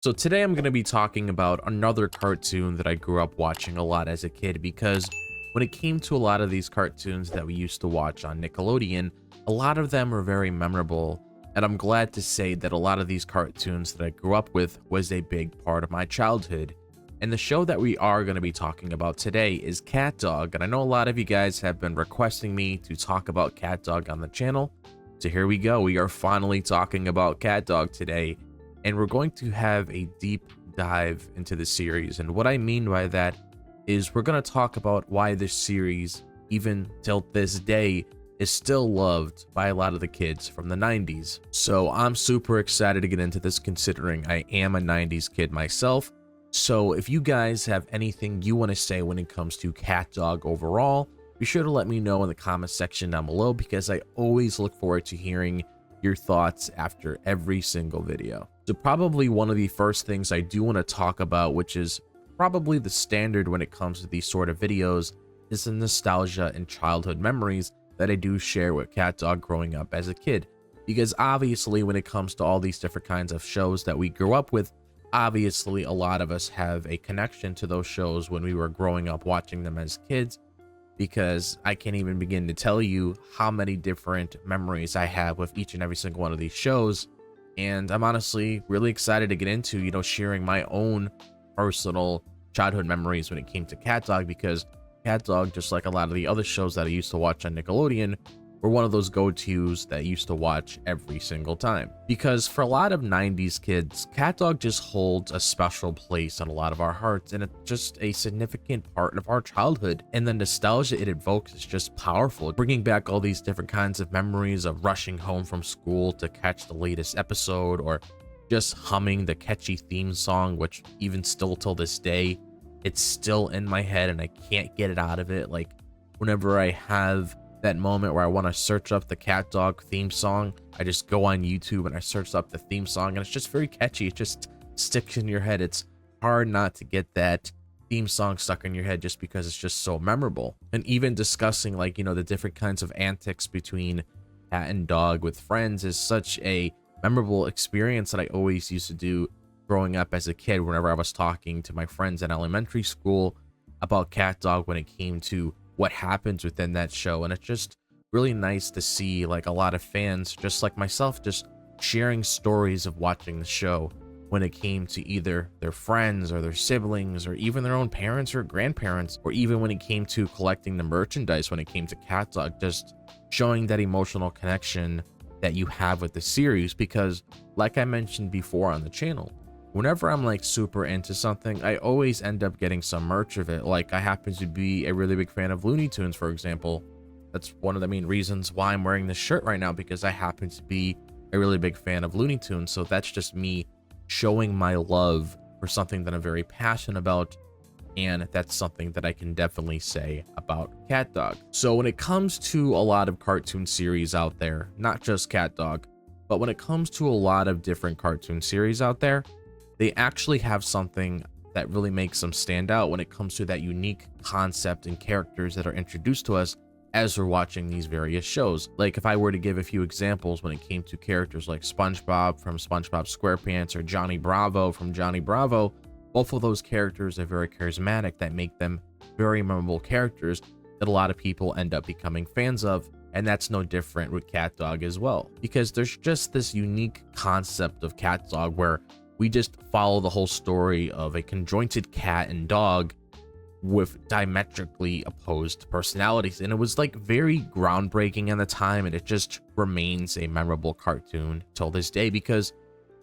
So today I'm going to be talking about another cartoon that I grew up watching a lot as a kid, because when it came to a lot of these cartoons that we used to watch on Nickelodeon, a lot of them were very memorable, and I'm glad to say that a lot of these cartoons that I grew up with was a big part of my childhood. And the show that we are going to be talking about today is CatDog, and I know a lot of you guys have been requesting me to talk about CatDog on the channel, so here we go. We are finally talking about CatDog today. And we're going to have a deep dive into the series. And what I mean by that is we're going to talk about why this series, even till this day, is still loved by a lot of the kids from the 90s. So I'm super excited to get into this, considering I am a 90s kid myself. So if you guys have anything you want to say when it comes to CatDog overall, be sure to let me know in the comment section down below, because I always look forward to hearing your thoughts after every single video. So probably one of the first things I do want to talk about, which is probably the standard when it comes to these sort of videos, is the nostalgia and childhood memories that I do share with CatDog growing up as a kid. Because obviously when it comes to all these different kinds of shows that we grew up with, obviously a lot of us have a connection to those shows when we were growing up watching them as kids, because I can't even begin to tell you how many different memories I have with each and every single one of these shows. And I'm honestly really excited to get into, sharing my own personal childhood memories when it came to CatDog, because CatDog, just like a lot of the other shows that I used to watch on Nickelodeon, were one of those go-tos that I used to watch every single time. Because for a lot of 90s kids, CatDog just holds a special place in a lot of our hearts, and it's just a significant part of our childhood. And the nostalgia it evokes is just powerful, bringing back all these different kinds of memories of rushing home from school to catch the latest episode, or just humming the catchy theme song, which even still till this day, it's still in my head and I can't get it out of it. Like, whenever I have that moment where I want to search up the CatDog theme song, I just go on YouTube and I search up the theme song, and it's just very catchy. It just sticks in your head. It's hard not to get that theme song stuck in your head, just because it's just so memorable. And even discussing, like, the different kinds of antics between cat and dog with friends is such a memorable experience that I always used to do growing up as a kid, whenever I was talking to my friends in elementary school about CatDog when it came to what happens within that show. And it's just really nice to see, like, a lot of fans just like myself just sharing stories of watching the show when it came to either their friends or their siblings, or even their own parents or grandparents, or even when it came to collecting the merchandise when it came to CatDog, just showing that emotional connection that you have with the series. Because like I mentioned before on the channel, whenever I'm like super into something, I always end up getting some merch of it. Like, I happen to be a really big fan of Looney Tunes, for example. That's one of the main reasons why I'm wearing this shirt right now, because I happen to be a really big fan of Looney Tunes. So that's just me showing my love for something that I'm very passionate about. And that's something that I can definitely say about CatDog. So when it comes to a lot of cartoon series out there, not just CatDog, but when it comes to a lot of different cartoon series out there, they actually have something that really makes them stand out when it comes to that unique concept and characters that are introduced to us as we're watching these various shows. Like, if I were to give a few examples when it came to characters like SpongeBob from SpongeBob SquarePants, or Johnny Bravo from Johnny Bravo, both of those characters are very charismatic, that make them very memorable characters that a lot of people end up becoming fans of. And that's no different with CatDog as well, because there's just this unique concept of CatDog where we just follow the whole story of a conjoined cat and dog with diametrically opposed personalities. And it was like very groundbreaking at the time, and it just remains a memorable cartoon till this day. Because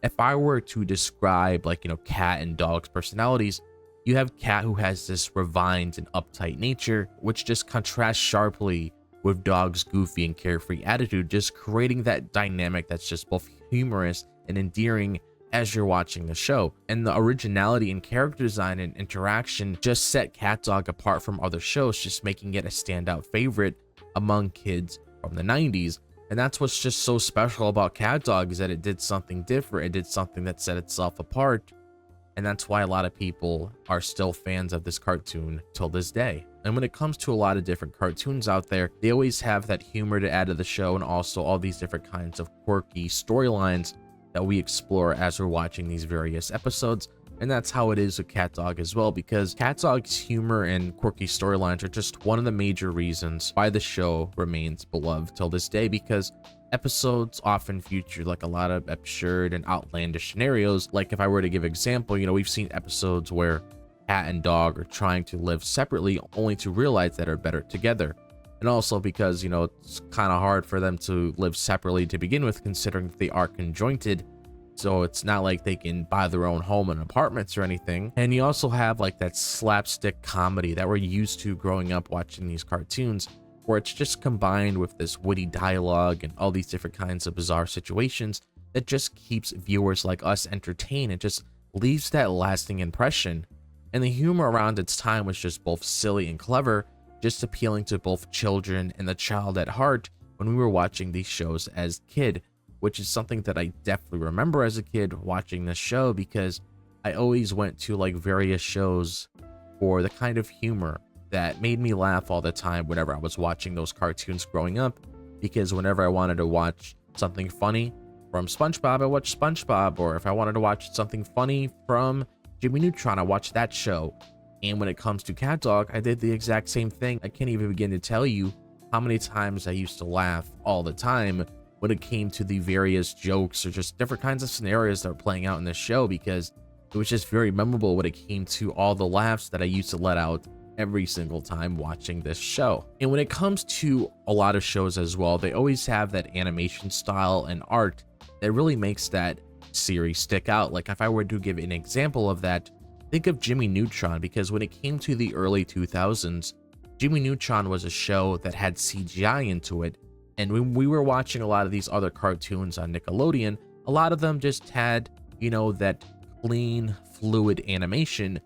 if I were to describe, like, cat and dog's personalities, you have Cat, who has this refined and uptight nature, which just contrasts sharply with dog's goofy and carefree attitude, just creating that dynamic that's just both humorous and endearing as you're watching the show. And the originality in character design and interaction just set CatDog apart from other shows, just making it a standout favorite among kids from the 90s. And that's what's just so special about CatDog, is that it did something different. It did something that set itself apart. And that's why a lot of people are still fans of this cartoon till this day. And when it comes to a lot of different cartoons out there, they always have that humor to add to the show, and also all these different kinds of quirky storylines that we explore as we're watching these various episodes. And that's how it is with CatDog as well, because CatDog's humor and quirky storylines are just one of the major reasons why the show remains beloved till this day, because episodes often feature like a lot of absurd and outlandish scenarios. Like if I were to give example, we've seen episodes where cat and dog are trying to live separately only to realize that are better together. And also because, it's kind of hard for them to live separately to begin with, considering that they are conjointed. So it's not like they can buy their own home and apartments or anything. And you also have like that slapstick comedy that we're used to growing up watching these cartoons, where it's just combined with this witty dialogue and all these different kinds of bizarre situations that just keeps viewers like us entertained and just leaves that lasting impression. And the humor around its time was just both silly and clever, just appealing to both children and the child at heart when we were watching these shows as a kid, which is something that I definitely remember as a kid watching this show, because I always went to like various shows for the kind of humor that made me laugh all the time whenever I was watching those cartoons growing up. Because whenever I wanted to watch something funny from SpongeBob, I watched SpongeBob, or if I wanted to watch something funny from Jimmy Neutron, I watched that show. And when it comes to CatDog, I did the exact same thing. I can't even begin to tell you how many times I used to laugh all the time when it came to the various jokes or just different kinds of scenarios that were playing out in this show, because it was just very memorable when it came to all the laughs that I used to let out every single time watching this show. And when it comes to a lot of shows as well, they always have that animation style and art that really makes that series stick out. Like if I were to give an example of that, think of Jimmy Neutron, because when it came to the early 2000s, Jimmy Neutron was a show that had CGI into it. And when we were watching a lot of these other cartoons on Nickelodeon, a lot of them just had, that clean, fluid animation.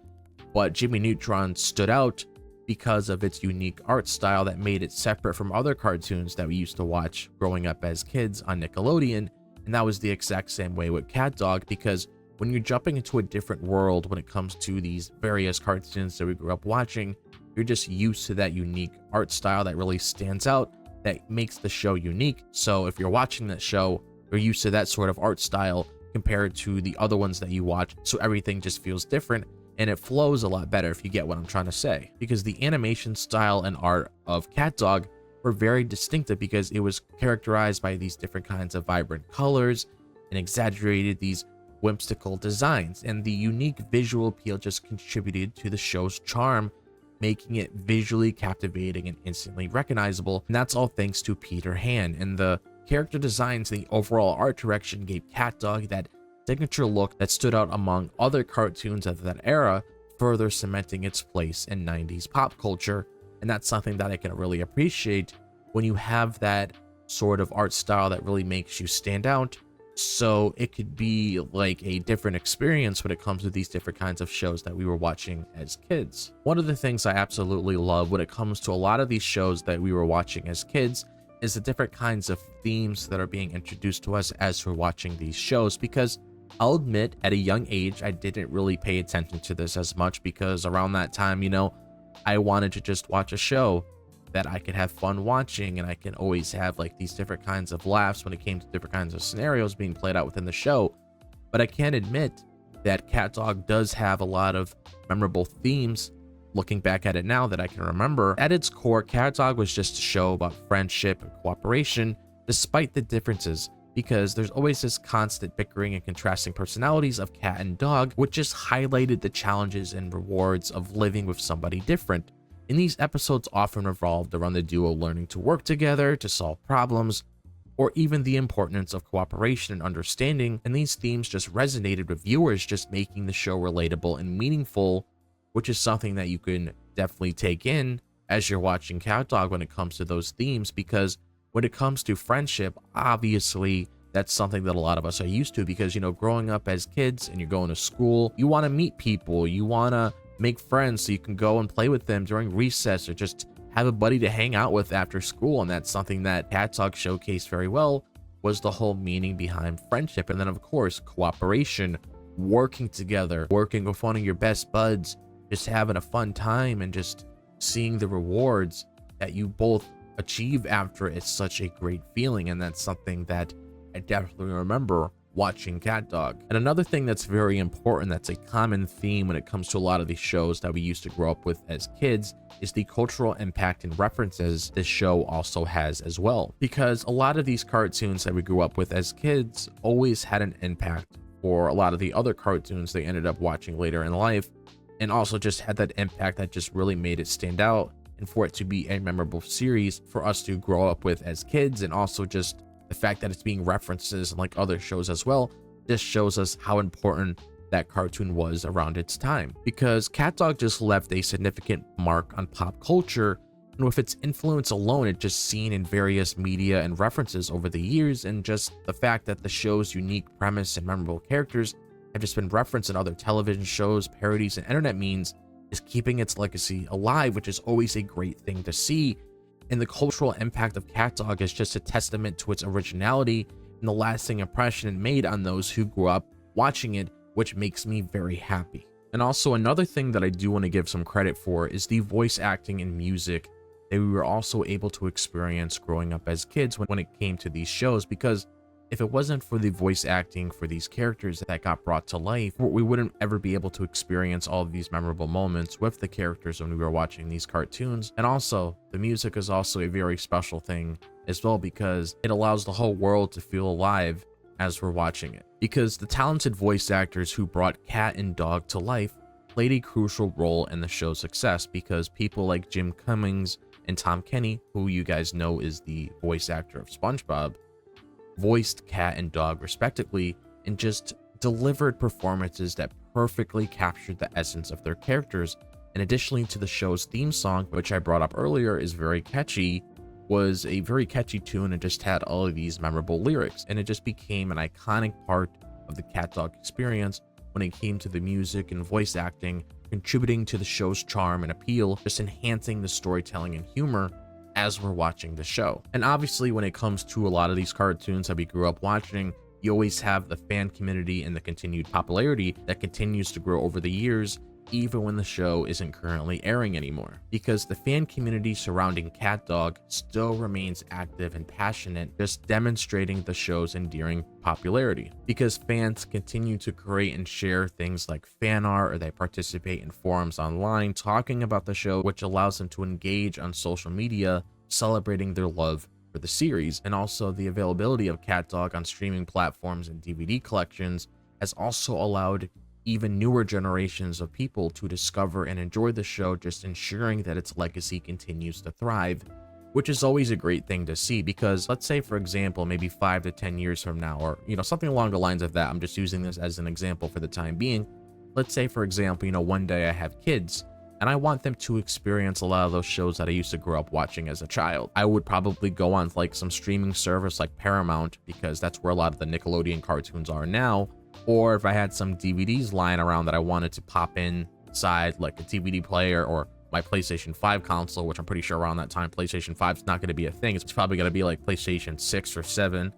But Jimmy Neutron stood out because of its unique art style that made it separate from other cartoons that we used to watch growing up as kids on Nickelodeon. And that was the exact same way with CatDog, because when you're jumping into a different world when it comes to these various cartoons that we grew up watching, you're just used to that unique art style that really stands out, that makes the show unique. So if you're watching that show, you're used to that sort of art style compared to the other ones that you watch, so everything just feels different and it flows a lot better, if you get what I'm trying to say. Because the animation style and art of CatDog were very distinctive, because it was characterized by these different kinds of vibrant colors and exaggerated these whimsical designs, and the unique visual appeal just contributed to the show's charm, making it visually captivating and instantly recognizable. And that's all thanks to Peter Han. And the character designs and the overall art direction gave CatDog that signature look that stood out among other cartoons of that era, further cementing its place in 90s pop culture. And that's something that I can really appreciate when you have that sort of art style that really makes you stand out. So it could be like a different experience when it comes to these different kinds of shows that we were watching as kids. One of the things I absolutely love when it comes to a lot of these shows that we were watching as kids is the different kinds of themes that are being introduced to us as we're watching these shows. Because I'll admit, at a young age, I didn't really pay attention to this as much, because around that time, I wanted to just watch a show that I could have fun watching, and I can always have like these different kinds of laughs when it came to different kinds of scenarios being played out within the show. But I can admit that CatDog does have a lot of memorable themes, looking back at it now, that I can remember. At its core, CatDog was just a show about friendship and cooperation, despite the differences, because there's always this constant bickering and contrasting personalities of cat and dog, which just highlighted the challenges and rewards of living with somebody different. And these episodes often revolved around the duo learning to work together to solve problems, or even the importance of cooperation and understanding. And these themes just resonated with viewers, just making the show relatable and meaningful, which is something that you can definitely take in as you're watching CatDog when it comes to those themes. Because when it comes to friendship, obviously that's something that a lot of us are used to, because growing up as kids and you're going to school, you want to meet people, you want to make friends so you can go and play with them during recess, or just have a buddy to hang out with after school. And that's something that CatDog showcased very well, was the whole meaning behind friendship. And then of course, cooperation, working together, working with one of your best buds, just having a fun time and just seeing the rewards that you both achieve after. It's such a great feeling. And that's something that I definitely remember watching CatDog. And another thing that's very important, that's a common theme when it comes to a lot of these shows that we used to grow up with as kids, is the cultural impact and references this show also has as well. Because a lot of these cartoons that we grew up with as kids always had an impact for a lot of the other cartoons they ended up watching later in life, and also just had that impact that just really made it stand out, and for it to be a memorable series for us to grow up with as kids. And also just the fact that it's being references like other shows as well, this shows us how important that cartoon was around its time, because CatDog just left a significant mark on pop culture, and with its influence alone, it just seen in various media and references over the years, and just the fact that the show's unique premise and memorable characters have just been referenced in other television shows, parodies, and internet memes is keeping its legacy alive, which is always a great thing to see. And the cultural impact of CatDog is just a testament to its originality and the lasting impression it made on those who grew up watching it, which makes me very happy. And also another thing that I do want to give some credit for is the voice acting and music that we were also able to experience growing up as kids when it came to these shows, because if it wasn't for the voice acting for these characters that got brought to life, we wouldn't ever be able to experience all of these memorable moments with the characters when we were watching these cartoons. And also, the music is also a very special thing as well, because it allows the whole world to feel alive as we're watching it. Because the talented voice actors who brought Cat and Dog to life played a crucial role in the show's success, because people like Jim Cummings and Tom Kenny, who you guys know is the voice actor of SpongeBob, voiced Cat and Dog respectively, and just delivered performances that perfectly captured the essence of their characters. And additionally to the show's theme song, which I brought up earlier is very catchy, was a very catchy tune and just had all of these memorable lyrics, and it just became an iconic part of the CatDog experience when it came to the music and voice acting, contributing to the show's charm and appeal, just enhancing the storytelling and humor as we're watching the show. And obviously when it comes to a lot of these cartoons that we grew up watching, you always have the fan community and the continued popularity that continues to grow over the years, even when the show isn't currently airing anymore, because the fan community surrounding CatDog still remains active and passionate, just demonstrating the show's endearing popularity, because fans continue to create and share things like fan art, or they participate in forums online talking about the show, which allows them to engage on social media celebrating their love for the series. And also the availability of CatDog on streaming platforms and DVD collections has also allowed even newer generations of people to discover and enjoy the show, just ensuring that its legacy continues to thrive, which is always a great thing to see. Because let's say, for example, maybe 5 to 10 years from now, or something along the lines of that, I'm just using this as an example for the time being. Let's say, for example, one day I have kids and I want them to experience a lot of those shows that I used to grow up watching as a child. I would probably go on like some streaming service like Paramount, because that's where a lot of the Nickelodeon cartoons are now. Or if I had some DVDs lying around that I wanted to pop inside like a DVD player, or my PlayStation 5 console, which I'm pretty sure around that time PlayStation 5 is not going to be a thing. It's probably going to be like PlayStation 6 or 7.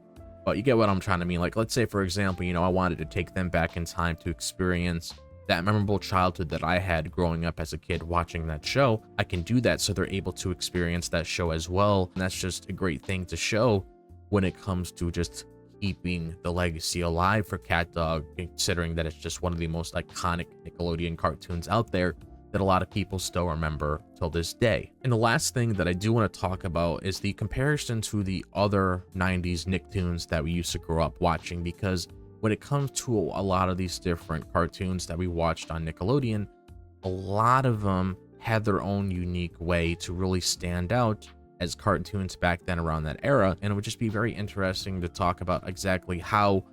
But you get what I'm trying to mean. Like, let's say, for example, I wanted to take them back in time to experience that memorable childhood that I had growing up as a kid watching that show. I can do that so they're able to experience that show as well. And that's just a great thing to show when it comes to just keeping the legacy alive for CatDog, considering that it's just one of the most iconic Nickelodeon cartoons out there that a lot of people still remember till this day. And the last thing that I do want to talk about is the comparison to the other 90s Nicktoons that we used to grow up watching, because when it comes to a lot of these different cartoons that we watched on Nickelodeon, a lot of them had their own unique way to really stand out as cartoons back then around that era. And it would just be very interesting to talk about exactly how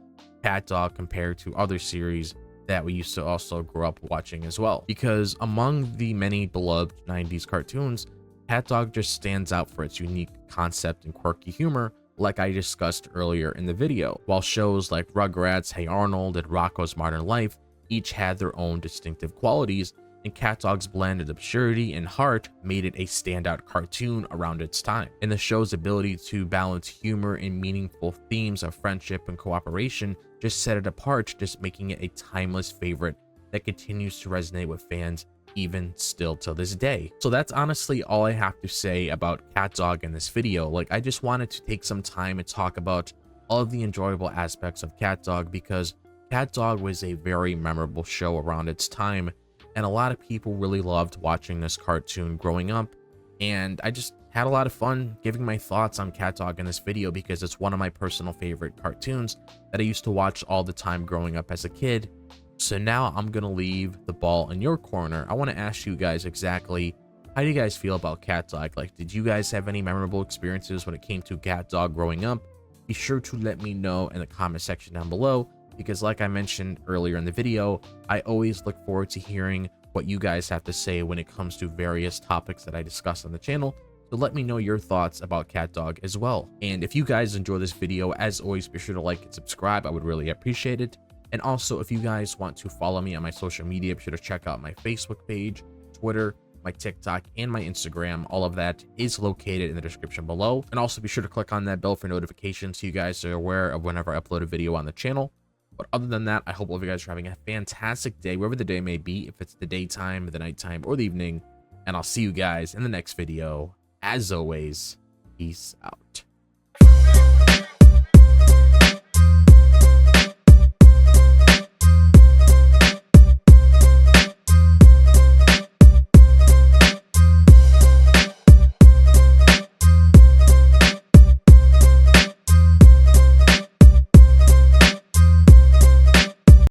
CatDog compared to other series that we used to also grow up watching as well. Because among the many beloved 90s cartoons, CatDog just stands out for its unique concept and quirky humor, like I discussed earlier in the video, while shows like Rugrats, Hey Arnold, and Rocko's Modern Life each had their own distinctive qualities, and CatDog's blend of absurdity and heart made it a standout cartoon around its time. And the show's ability to balance humor and meaningful themes of friendship and cooperation just set it apart, just making it a timeless favorite that continues to resonate with fans even still till this day. So that's honestly all I have to say about CatDog in this video. Like, I just wanted to take some time and talk about all of the enjoyable aspects of CatDog, because CatDog was a very memorable show around its time, and a lot of people really loved watching this cartoon growing up. And I just had a lot of fun giving my thoughts on CatDog in this video because it's one of my personal favorite cartoons that I used to watch all the time growing up as a kid. So now I'm gonna leave the ball in your corner. I want to ask you guys exactly, how do you guys feel about CatDog? Like, did you guys have any memorable experiences when it came to CatDog growing up? Be sure to let me know in the comment section down below, because like I mentioned earlier in the video, I always look forward to hearing what you guys have to say when it comes to various topics that I discuss on the channel. So let me know your thoughts about CatDog as well. And if you guys enjoy this video, as always, be sure to like and subscribe. I would really appreciate it. And also, if you guys want to follow me on my social media, be sure to check out my Facebook page, Twitter, my TikTok, and my Instagram. All of that is located in the description below. And also be sure to click on that bell for notifications so you guys are aware of whenever I upload a video on the channel. But other than that, I hope all of you guys are having a fantastic day, wherever the day may be, if it's the daytime, the nighttime, or the evening. And I'll see you guys in the next video. As always, peace out.